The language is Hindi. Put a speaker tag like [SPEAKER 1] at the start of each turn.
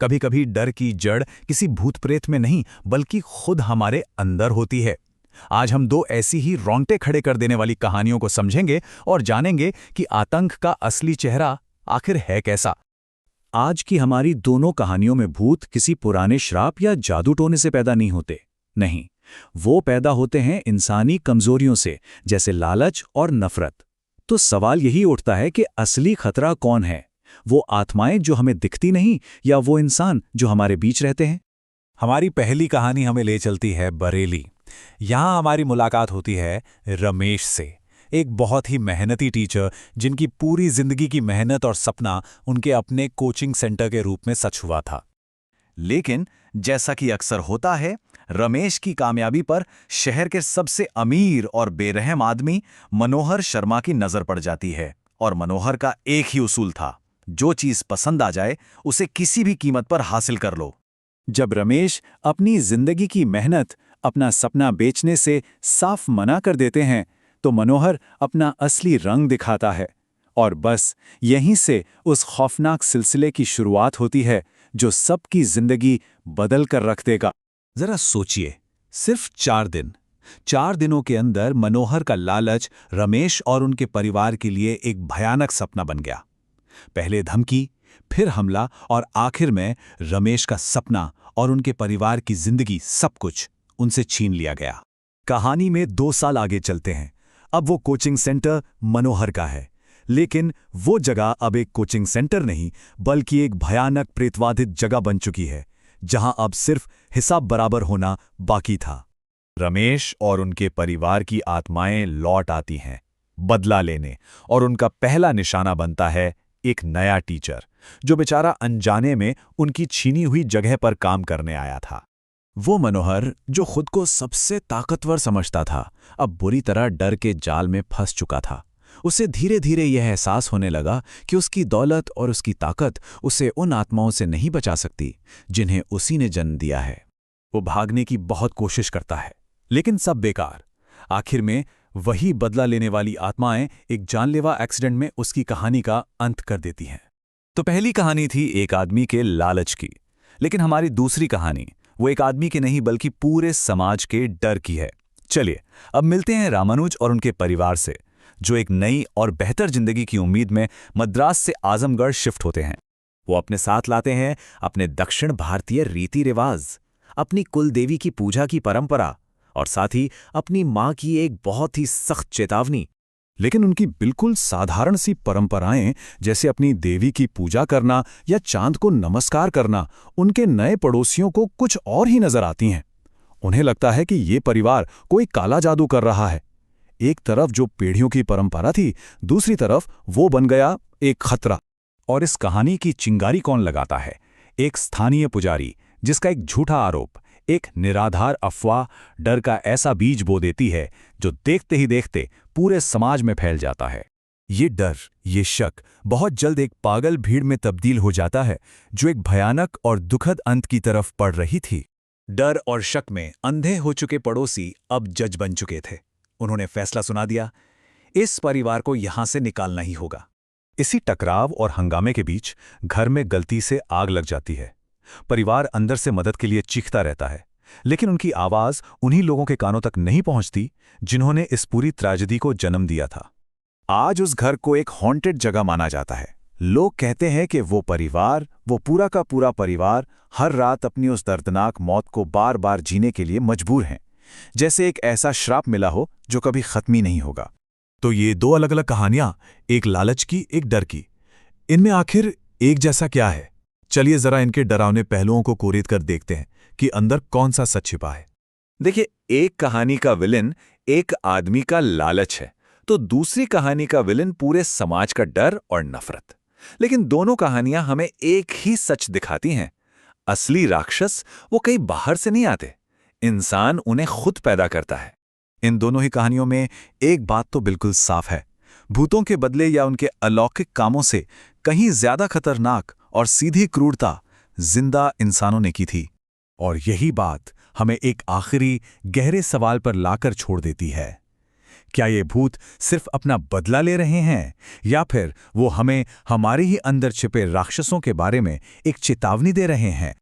[SPEAKER 1] कभी कभी डर की जड़ किसी भूत प्रेत में नहीं बल्कि खुद हमारे अंदर होती है। आज हम दो ऐसी ही रोंगटे खड़े कर देने वाली कहानियों को समझेंगे और जानेंगे कि आतंक का असली चेहरा आखिर है कैसा। आज की हमारी दोनों कहानियों में भूत किसी पुराने श्राप या जादू टोने से पैदा नहीं होते। नहीं, वो पैदा होते हैं इंसानी कमजोरियों से, जैसे लालच और नफरत। तो सवाल यही उठता है कि असली खतरा कौन है? वो आत्माएं जो हमें दिखती नहीं, या वो इंसान जो हमारे बीच रहते हैं?
[SPEAKER 2] हमारी पहली कहानी हमें ले चलती है बरेली। यहाँ हमारी मुलाकात होती है रमेश से, एक बहुत ही मेहनती टीचर जिनकी पूरी जिंदगी की मेहनत और सपना उनके अपने कोचिंग सेंटर के रूप में सच हुआ था।
[SPEAKER 1] लेकिन जैसा कि अक्सर होता है, रमेश की कामयाबी पर शहर के सबसे अमीर और बेरहम आदमी मनोहर शर्मा की नजर पड़ जाती है। और मनोहर का एक ही उसूल था, जो चीज पसंद आ जाए उसे किसी भी कीमत पर हासिल कर लो। जब रमेश अपनी जिंदगी की मेहनत, अपना सपना बेचने से साफ मना कर देते हैं, तो मनोहर अपना असली रंग दिखाता है। और बस यहीं से उस खौफनाक सिलसिले की शुरुआत होती है जो सबकी जिंदगी बदल कर रख देगा।
[SPEAKER 2] जरा सोचिए, सिर्फ 4 दिनों के अंदर मनोहर का लालच रमेश और उनके परिवार के लिए एक भयानक सपना बन गया। पहले धमकी, फिर हमला और आखिर में रमेश का सपना और उनके परिवार की जिंदगी, सब कुछ उनसे छीन लिया गया।
[SPEAKER 1] कहानी में 2 साल आगे चलते हैं। अब वो कोचिंग सेंटर मनोहर का है, लेकिन वो जगह अब एक कोचिंग सेंटर नहीं बल्कि एक भयानक प्रेतवाधित जगह बन चुकी है, जहां अब सिर्फ हिसाब बराबर होना बाकी था। रमेश और उनके परिवार की आत्माएं लौट आती हैं बदला लेने, और उनका पहला निशाना बनता है एक नया टीचर, जो बेचारा अनजाने में उनकी छीनी हुई जगह पर काम करने आया था। वो मनोहर, जो खुद को सबसे ताकतवर समझता था, अब बुरी तरह डर के जाल में फंस चुका था। उसे धीरे धीरे यह एहसास होने लगा कि उसकी दौलत और उसकी ताकत उसे उन आत्माओं से नहीं बचा सकती जिन्हें उसी ने जन्म दिया है। वो भागने की बहुत कोशिश करता है, लेकिन सब बेकार। आखिर में वही बदला लेने वाली आत्माएं एक जानलेवा एक्सीडेंट में उसकी कहानी का अंत कर देती हैं। तो पहली कहानी थी एक आदमी के लालच की, लेकिन हमारी दूसरी कहानी वो एक आदमी के नहीं बल्कि पूरे समाज के डर की है। चलिए अब मिलते हैं रामानुज और उनके परिवार से, जो एक नई और बेहतर जिंदगी की उम्मीद में मद्रास से आजमगढ़ शिफ्ट होते हैं। वो अपने साथ लाते हैं अपने दक्षिण भारतीय रीति रिवाज, अपनी कुल देवी की पूजा की परंपरा, और साथ ही अपनी मां की एक बहुत ही सख्त चेतावनी। लेकिन उनकी बिल्कुल साधारण सी परंपराएं, जैसे अपनी देवी की पूजा करना या चांद को नमस्कार करना, उनके नए पड़ोसियों को कुछ और ही नजर आती हैं। उन्हें लगता है कि ये परिवार कोई काला जादू कर रहा है। एक तरफ जो पीढ़ियों की परंपरा थी, दूसरी तरफ वो बन गया एक खतरा। और इस कहानी की चिंगारी कौन लगाता है? एक स्थानीय पुजारी, जिसका एक झूठा आरोप, एक निराधार अफवाह डर का ऐसा बीज बो देती है जो देखते ही देखते पूरे समाज में फैल जाता है। ये डर, ये शक बहुत जल्द एक पागल भीड़ में तब्दील हो जाता है, जो एक भयानक और दुखद अंत की तरफ बढ़ रही थी। डर और शक में अंधे हो चुके पड़ोसी अब जज बन चुके थे। उन्होंने फैसला सुना दिया, इस परिवार को यहां से निकालना ही होगा। इसी टकराव और हंगामे के बीच घर में गलती से आग लग जाती है। परिवार अंदर से मदद के लिए चीखता रहता है, लेकिन उनकी आवाज उन्हीं लोगों के कानों तक नहीं पहुंचती जिन्होंने इस पूरी ट्रेजेडी को जन्म दिया था। आज उस घर को एक हॉन्टेड जगह माना जाता है। लोग कहते हैं कि वो परिवार, वो पूरा का पूरा परिवार, हर रात अपनी उस दर्दनाक मौत को बार बार जीने के लिए मजबूर हैं, जैसे एक ऐसा श्राप मिला हो जो कभी खत्म ही नहीं होगा। तो ये 2 अलग अलग कहानियां, एक लालच की, एक डर की, इनमें आखिर एक जैसा क्या है? चलिए जरा इनके डरावने पहलुओं को कोरेद कर देखते हैं कि अंदर कौन सा सच छिपा है। देखिए, एक कहानी का विलेन एक आदमी का लालच है, तो दूसरी कहानी का विलेन पूरे समाज का डर और नफरत। लेकिन दोनों कहानियां हमें एक ही सच दिखाती हैं, असली राक्षस वो कहीं बाहर से नहीं आते, इंसान उन्हें खुद पैदा करता है। इन दोनों ही कहानियों में एक बात तो बिल्कुल साफ है, भूतों के बदले या उनके अलौकिक कामों से कहीं ज्यादा खतरनाक और सीधी क्रूरता जिंदा इंसानों ने की थी। और यही बात हमें एक आखिरी गहरे सवाल पर लाकर छोड़ देती है,
[SPEAKER 2] क्या ये भूत सिर्फ अपना बदला ले रहे हैं, या फिर वो हमें हमारे ही अंदर छिपे राक्षसों के बारे में एक चेतावनी दे रहे हैं?